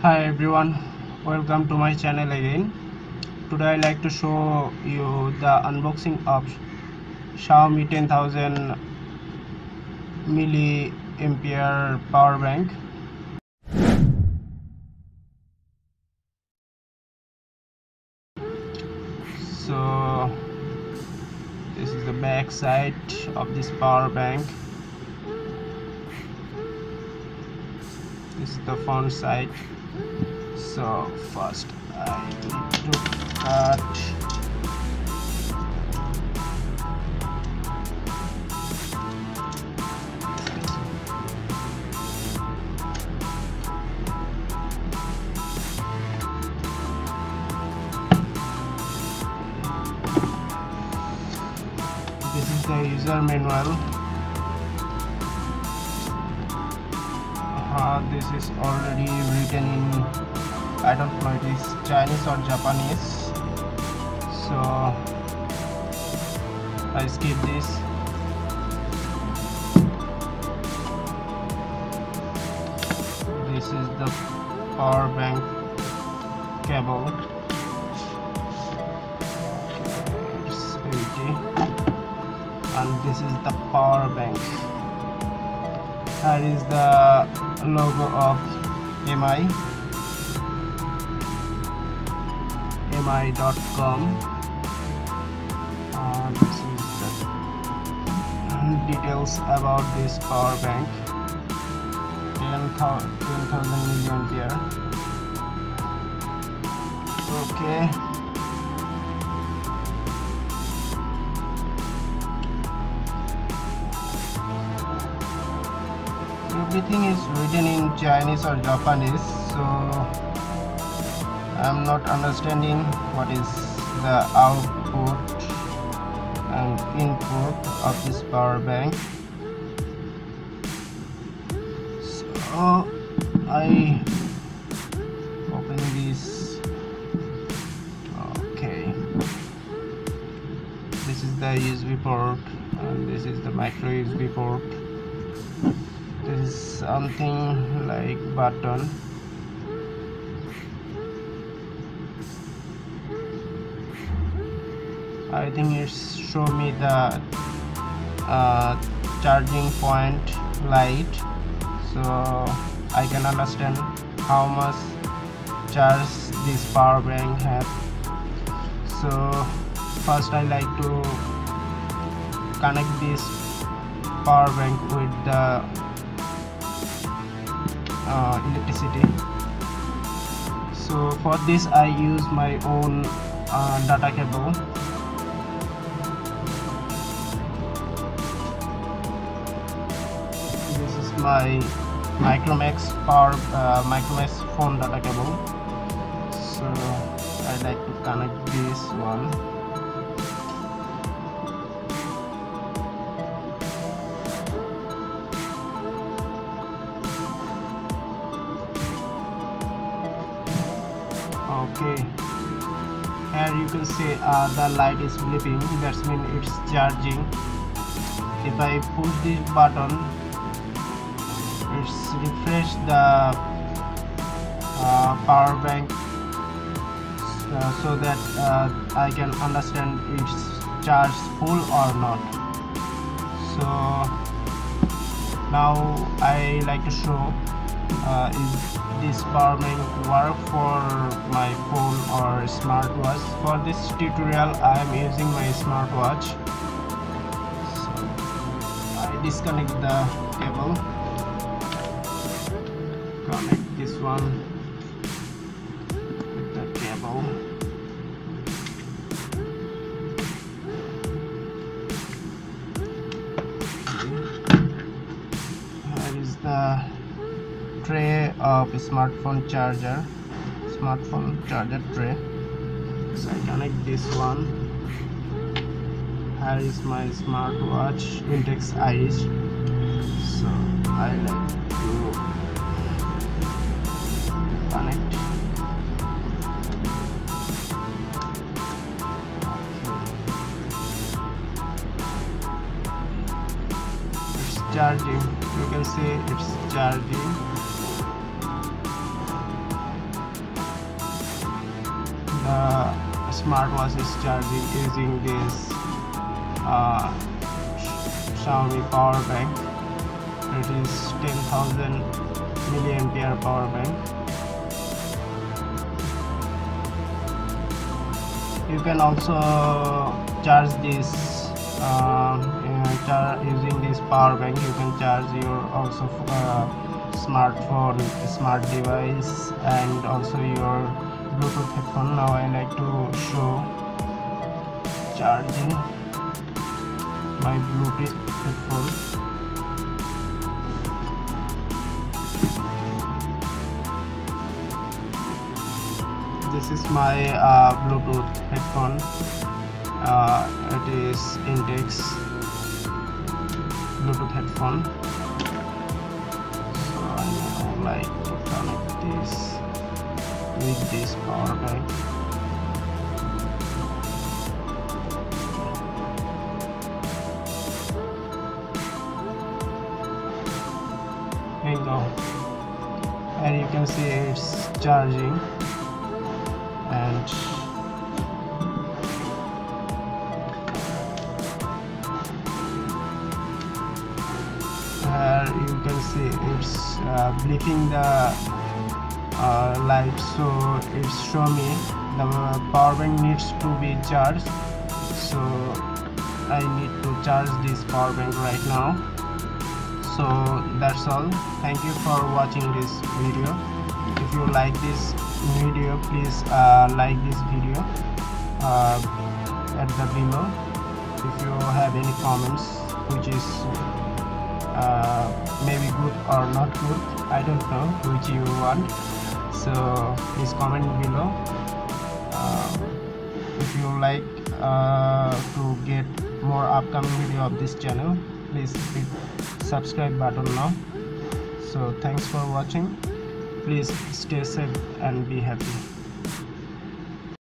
Hi everyone, welcome to my channel again. Today I like to show you the unboxing of Xiaomi 10,000 milliampere power bank. So this is the back side of this power bank. This is the front side. So first I need to cut this is the user manual. This is already written in, I don't know, it is Chinese or Japanese, so I skip this. This is the power bank cable. It's 80, and this is the power bank. Here is the logo of mAh, mAh.com. This is the details about this power bank. 10,000 milliampere. Okay. Everything is written in Chinese or Japanese, so I'm not understanding what is the output and input of this power bank. So I open this. Okay, this is the USB port and this is the micro USB port. This is something like button. I think it's show me the charging point light, so I can understand how much charge this power bank has. So first I like to connect this power bank with the electricity. So for this I use my own data cable. This is my Micromax phone data cable. So I like to connect this one. Okay, here you can see the light is blipping, that means it's charging. If I push this button, it's refresh the power bank so that I can understand it's charged full or not. So now I like to show is this power bank work for my phone or smartwatch. For this tutorial I am using my smartwatch. So I disconnect the cable, connect this one with the cable. Here is the tray of smartphone charger tray. So I connect this one. Here is my smartwatch index iris. So I like to connect. It's charging. You can see it's charging. smartwatch is charging using this Xiaomi power bank. It is 10,000 milliampere power bank. You can also charge this using this power bank. You can charge your also smartphone, smart device, and also your Bluetooth headphone. Now I like to show charging my Bluetooth headphone. This is my Bluetooth headphone. It is Intex Bluetooth headphone. So I now like to connect this with this power bank. There you go, and you can see it's charging. And here you can see it's blinking the light, so it's showing me the power bank needs to be charged. So I need to charge this power bank right now. So that's all. Thank you for watching this video. If you like this video, please like this video at the below. If you have any comments which is maybe good or not good, I don't know which you want, so please comment below. If you like to get more upcoming video of this channel, please hit subscribe button now. So thanks for watching. Please stay safe and be happy.